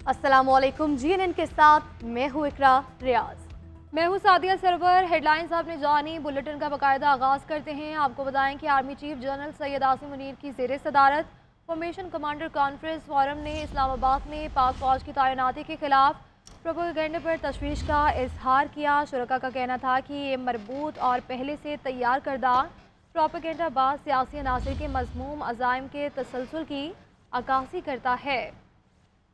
अस्सलामुअलैकुम। जीएनएन के साथ मैं हूँ इकरा रियाज। मैं हूँ सादिया सरवर। हेडलाइंस आपने जानी, बुलेटिन का बाकायदा आगाज़ करते हैं। आपको बताएं कि army chief general Syed Asim Munir की ज़ेर सदारत फॉर्मेशन कमांडर कॉन्फ्रेंस फोरम ने इस्लामाबाद में पाक फौज की तैनाती के खिलाफ प्रोपेगेंडे पर तशवीश का इजहार किया। शुरका का कहना था कि ये मरबूत और पहले से तैयार करदा प्रोपेगेंडा बाज़ सियासी अनासर के मज़मूम अज़ाइम के तसलसल की अक्कासी करता है।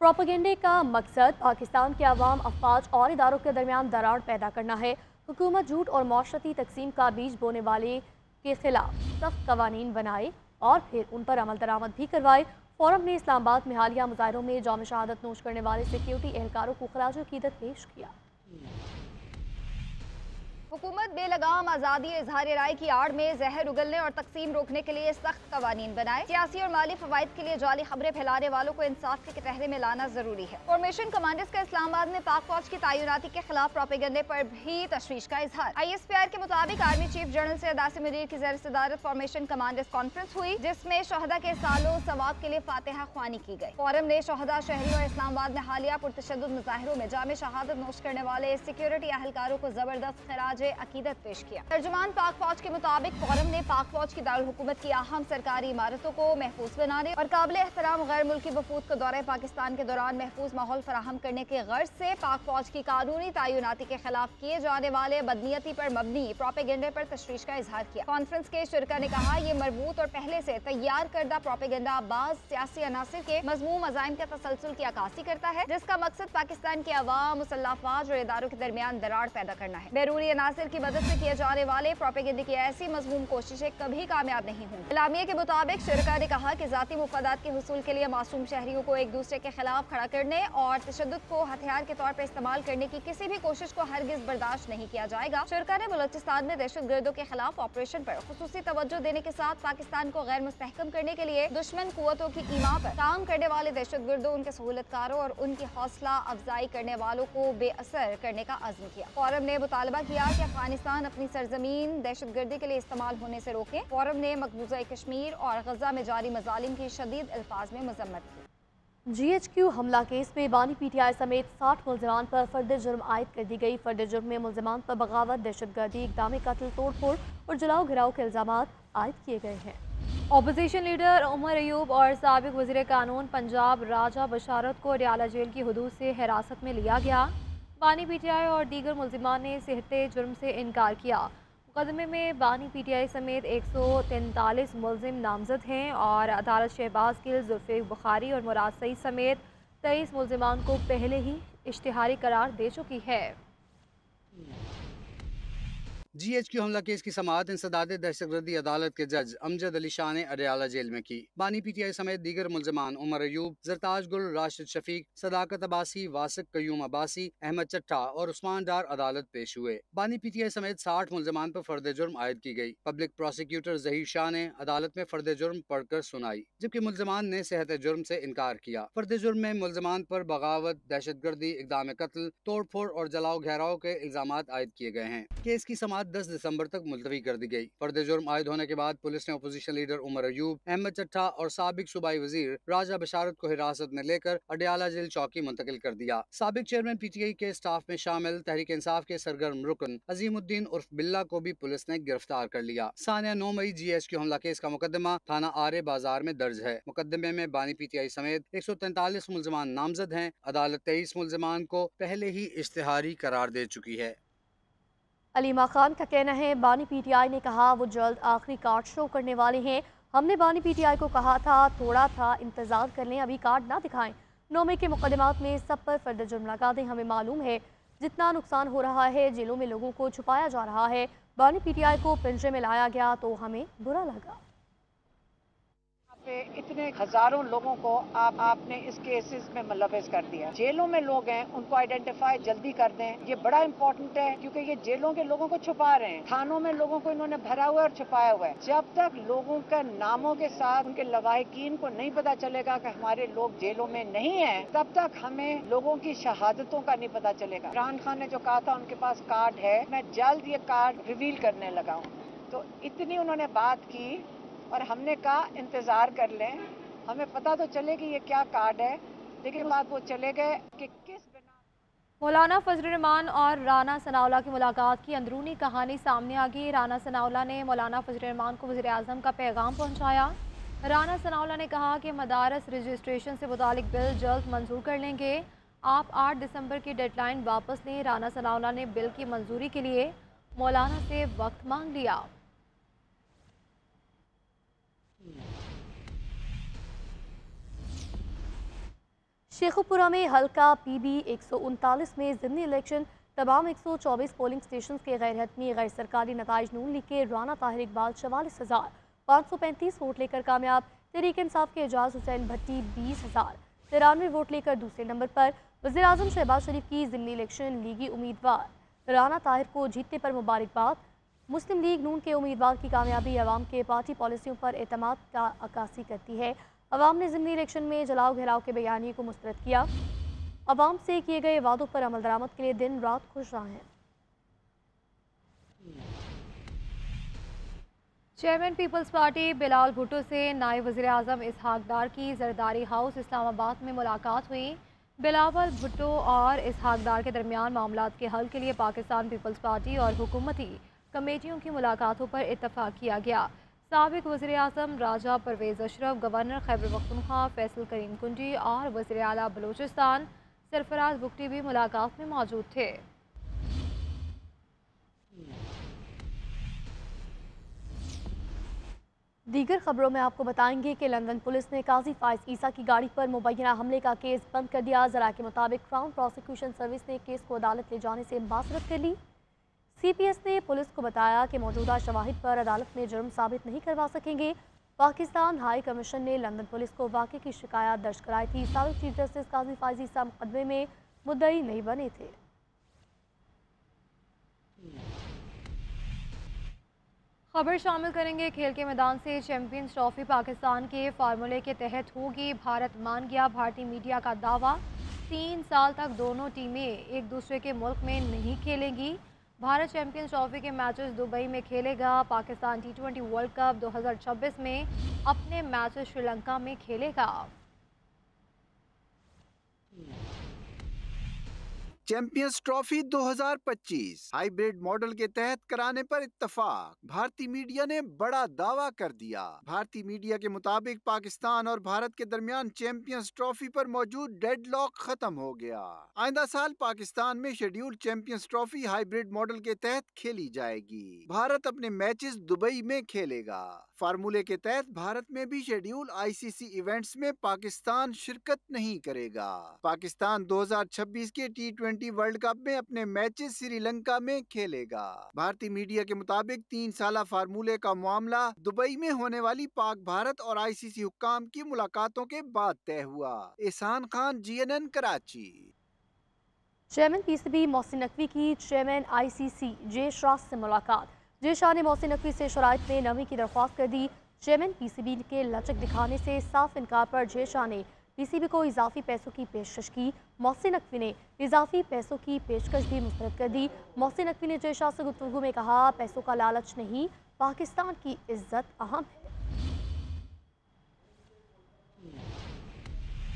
प्रोपेगेंडे का मकसद पाकिस्तान के अवाम, अफवाज और इदारों के दरमियान दरार पैदा करना है। हुकूमत झूठ और माशरती तकसीम का बीज बोने वाले के खिलाफ सख्त कवानीन बनाए और फिर उन पर अमल दरामद भी करवाए। फोरम ने इस्लामाबाद में हालिया मुजाहरों में जाम शहादत नोश करने वाले सिक्योरिटी एहलकारों को खराज अकीदत पेश किया। हुकूमत बेलगाम आज़ादी इजहार राय की आड़ में जहर उगलने और तकसीम रोकने के लिए सख्त कवानीन बनाए। सियासी और माली फवाइद के लिए जाली खबरें फैलाने वालों को इंसाफ के कटहरे में लाना जरूरी है। फॉर्मेशन कमांडर्स का इस्लामाबाद में पाक फौज की तैनाती के खिलाफ प्रोपेगेंडे पर भी तशवीश का इजहार। ISPR के मुताबिक army chief general Syed Asim Munir की ज़ेर सदारत फॉर्मेशन कमांडर्स कॉन्फ्रेंस हुई, जिसमें शहदा के सालों सवाब के लिए फातिहा ख्वानी की गई। फोरम ने शहदा, शहरी और इस्लामाबाद में हालिया पुरतशद्दुद मुजाहिरों में जाम शहादत नोश करने वाले सिक्योरिटी एहलकारों को जबरदस्त खराज अकीदत पेश किया। तर्जुमान पाक फौज के मुताबिक फोरम ने पाक फौज की दारुल हुकूमत की अहम सरकारी इमारतों को महफूज बनाने और काबिल एहतराम गैर मुल्की वफूद को दौरे पाकिस्तान के दौरान महफूज माहौल फराहम करने के गर्ज से पाक फौज की कानूनी तैनाती के खिलाफ किए जाने वाले बदनीयती पर मबनी प्रोपेगेंडे पर तशवीश का इजहार किया। कॉन्फ्रेंस के शुरका ने कहा, ये मरबूत और पहले से तैयार करदा प्रोपेगेंडा बाज़ सियासी अनासर के मज़मूम अज़ाइम के तसलसल की अक्कासी करता है, जिसका मकसद पाकिस्तान के अवाम, मुसल्लह अफवाज और इदारों के दरमियान दरार पैदा करना है। बैरूनी अनासर की मदद से किए जाने वाले प्रोपेगेंडे की ऐसी मज़मूम कोशिशें कभी कामयाब नहीं होंगी। इलामिया के मुताबिक शुरका ने कहा कि जाती मुफादात के हुसूल के लिए मासूम शहरियों को एक दूसरे के खिलाफ खड़ा करने और तशद्दुद को हथियार के तौर पर इस्तेमाल करने की किसी भी कोशिश को हरगिज बर्दाश्त नहीं किया जाएगा। शुरका ने बलोचिस्तान में दहशतगर्दों के खिलाफ ऑपरेशन पर खुसूसी तवज्जो देने के साथ पाकिस्तान को गैर मुस्तहकम करने के लिए दुश्मन कुव्वतों की ईमा पर काम करने वाले दहशतगर्दों, उनके सहूलतकारों और उनकी हौसला अफजाई करने वालों को बेअसर करने का अज़्म किया। फोरम ने मुतालबा किया कि अफगानिस्तान अपनी सरजमीन दहशतगर्दी के लिए इस्तेमाल होने से रोके। फोरम ने मकबूजा कश्मीर और गजा में जारी मजालिम की शदीद अल्फाज में मजम्मत की। GHQ हमला केस में बानी PTI समेत 60 मुलजमान पर फर्द जुर्म आयद कर दी गई। फर्द जुर्म में मुलजमान पर बगावत, दहशतगर्दी, इक़दाम कत्ल, तोड़ फोड़ और जलाओ घिराव के इल्ज़ाम आयद किए गए हैं। अपोजिशन लीडर उमर अयूब और साबिक वज़ीर कानून पंजाब राजा बशारत को अडयाला जेल की हदूद से हिरासत में लिया गया। बानी PTI और दीगर मुलजिमान ने सेहते जुर्म से इनकार किया। मुकदमे में बानी PTI समेत 143 मुलजिम नामजद हैं और अदालत शहबाज गिल, जुल्फ़िकार बुखारी और मुराद सईद समेत 23 मुलजिमान को पहले ही इश्तिहारी करार दे चुकी है। GHQ हमला केस की समाअत इंसदाद दहशतगर्दी अदालत के जज अमजद अली शाह ने अडयाला जेल में की। बानी PTI समेत दीगर मुलजमान उमर अयूब, जरताज गुल, राशिद शफीक, सदाकत अब्बासी, वासिक कयूम अब्बासी, अहमद चट्टा और उस्मान डार अदालत पेश हुए। बानी PTI समेत 60 मुलजमान पर फर्द जुर्म आयद की गई। पब्लिक प्रोसिक्यूटर जहीर शाह ने अदालत में फर्द जुर्म पढ़कर सुनाई, जबकि मुलजमान ने सेहत जुर्म से इनकार किया। फर्द जुर्म में मुलजमान पर बगावत, दहशतगर्दी, इक़दाम कत्ल, तोड़ फोड़ और जलाओ घेराव के इल्जाम आयद किए गए हैं। केस की समाअत 10 दिसंबर तक मुलतवी कर दी गई। फर्द जुर्म आयद होने के बाद पुलिस ने अपोजिशन लीडर उमर अयूब, अहमद चट्टा और साबिक सूबाई वजीर राजा बशारत को हिरासत में लेकर अडयाला जेल चौकी मुंतकिल कर दिया। साबिक चेयरमैन PTI के स्टाफ में शामिल तहरीक इंसाफ के सरगर्म रुकन अजीमुद्दीन उर्फ बिल्ला को भी पुलिस ने गिरफ्तार कर लिया। सानिया 9 मई GHQ हमला केस का मुकदमा थाना आरे बाजार में दर्ज है। मुकदमे में बानी PTI समेत 143 मुलजमान नामजद हैं। अदालत 23 मुलजमान को पहले ही इश्तिहारी करार दे चुकी है। अलीमा खान का कहना है, बानी PTI ने कहा वो जल्द आखिरी कार्ड शो करने वाले हैं। हमने बानी PTI को कहा था, थोड़ा था इंतजार कर लें, अभी कार्ड ना दिखाएं। 9 मई के मुकदमात में सब पर फर्द जुर्म लगा दें। हमें मालूम है जितना नुकसान हो रहा है, जेलों में लोगों को छुपाया जा रहा है। बानी PTI को पिंजरे में लाया गया तो हमें बुरा लगा। पे इतने हजारों लोगों को आपने इस केसेस में मुलविस कर दिया। जेलों में लोग हैं, उनको आइडेंटिफाई जल्दी कर दें। ये बड़ा इंपॉर्टेंट है क्योंकि ये जेलों के लोगों को छुपा रहे हैं। थानों में लोगों को इन्होंने भरा हुआ है और छुपाया हुआ है। जब तक लोगों का नामों के साथ उनके लवाहिकीन को नहीं पता चलेगा कि हमारे लोग जेलों में नहीं है, तब तक हमें लोगों की शहादतों का नहीं पता चलेगा। इमरान खान ने जो कहा था उनके पास कार्ड है, मैं जल्द ये कार्ड रिवील करने लगा हूँ। तो इतनी उन्होंने बात की और हमने कहा इंतजार कर लें, हमें पता तो चले कि ये क्या कार्ड है। लेकिन बाद वो चले गए कि किस बिना। मौलाना फजल रहमान और राना सनाउल्लाह की मुलाकात की अंदरूनी कहानी सामने आ गई। राना सनाउल्लाह ने मौलाना फजल रहमान को वज़ीर आज़म का पैगाम पहुँचाया। राना सनाउल्लाह ने कहा कि मदारस रजिस्ट्रेशन से मुतालिक बिल जल्द मंजूर कर लेंगे। आप 8 दिसंबर की डेडलाइन वापस लें। राना सनाउल्लाह ने बिल की मंजूरी के लिए मौलाना से वक्त मांग लिया। शेखुपुरा में हल्का PB 139 में ज़िमनी इलेक्शन तमाम 124 पोलिंग स्टेशन के गैर हतमी गैर सरकारी नताइज नून लीग के राना ताहिर इकबाल 44,535 वोट लेकर कामयाब। तहरीक इंसाफ के एजाज हुसैन भट्टी 20,093 वोट लेकर दूसरे नंबर पर। वज़ीर आज़म शहबाज शरीफ की ज़िमनी इलेक्शन लीगी उम्मीदवार राना ताहिर को जीतने पर मुबारकबाद। मुस्लिम लीग नून के उम्मीदवार की कामयाबी अवाम के पार्टी पॉलिसियों पर एतमाद का अक्कासी करती है। अवाम ने ज़िमनी इलेक्शन में जलाओ घेराव के बयानी को मुस्तरद किया। अवाम से किए गए वादों पर अमल दरामद के लिए दिन रात खुश रहा है। Chairman Peoples Party Bilawal Bhutto से नायब वज़ीर आज़म इसहाक डार की जरदारी हाउस इस्लामाबाद में मुलाकात हुई। बिलावल भुट्टो और इसहाक डार के दरमियान मामलात के हल के लिए पाकिस्तान पीपल्स पार्टी और हुकूमती कमेटियों की मुलाकातों पर इत्तफाक किया गया। साबिक वज़ीर आज़म राजा परवेज़ अशरफ, गवर्नर खैबर पख्तूनख्वा फैसल करीम कुंजी और वज़ीर आला बलूचिस्तान सरफराज बुगटी भी मुलाकात में मौजूद थे। दीगर खबरों में आपको बताएंगे कि लंदन पुलिस ने काजी फाइज ईसा की गाड़ी पर मुबैना हमले का केस बंद कर दिया। जरा के मुताबिक क्राउन प्रोसिक्यूशन सर्विस ने केस को अदालत ले जाने से माजरत कर ली। CPS ने पुलिस को बताया कि मौजूदा शवाहिद पर अदालत में जुर्म साबित नहीं करवा सकेंगे। पाकिस्तान हाई कमीशन ने लंदन पुलिस को वाक़े की शिकायत दर्ज कराई थी। साबिक चीफ जस्टिस काजी फाइज ईसा मुकदमे में मुद्दई नहीं बने थे। खबर शामिल करेंगे खेल के मैदान से। चैंपियंस ट्रॉफी पाकिस्तान के फार्मूले के तहत होगी। भारत मान गया भारतीय मीडिया का दावा। 3 साल तक दोनों टीमें एक दूसरे के मुल्क में नहीं खेलेंगी। भारत चैंपियंस ट्रॉफी के मैचेस दुबई में खेलेगा। पाकिस्तान T20 वर्ल्ड कप 2026 में अपने मैचेस श्रीलंका में खेलेगा। चैंपियंस ट्रॉफी 2025 हाइब्रिड मॉडल के तहत कराने पर इत्तफाक। भारतीय मीडिया ने बड़ा दावा कर दिया। भारतीय मीडिया के मुताबिक पाकिस्तान और भारत के दरमियान चैंपियंस ट्रॉफी पर मौजूद डेडलॉक खत्म हो गया। आइंदा साल पाकिस्तान में schedule champions trophy hybrid model के तहत खेली जाएगी। भारत अपने मैचेस दुबई में खेलेगा। फार्मूले के तहत भारत में भी शेड्यूल ICC इवेंट्स में पाकिस्तान शिरकत नहीं करेगा। पाकिस्तान 2026 के T20 वर्ल्ड कप में अपने मैचेस श्रीलंका में खेलेगा। भारतीय मीडिया के मुताबिक 3 साला फार्मूले का मामला दुबई में होने वाली पाक भारत और ICC हुक्काम की मुलाकातों के बाद तय हुआ। एहसान Khan, GNN, Karachi. Chairman PCB Mohsin Naqvi की चेयरमैन ICC जे शाह से मुलाकात। जे शाह ने मोहसिन नकवी से शराइत में नमी की दरख्वास्त कर दी। चेयरमैन PCB के लचक दिखाने से साफ इनकार पर जे शाह ने PCB को इजाफी पैसों की पेशकश की। मोहसिन नकवी ने इजाफी पैसों की पेशकश भी मुस्तरद कर दी। मोहसिन नकवी ने जे शाह से गुफ्तगू में कहा, पैसों का लालच नहीं, पाकिस्तान की इज्जत अहम है।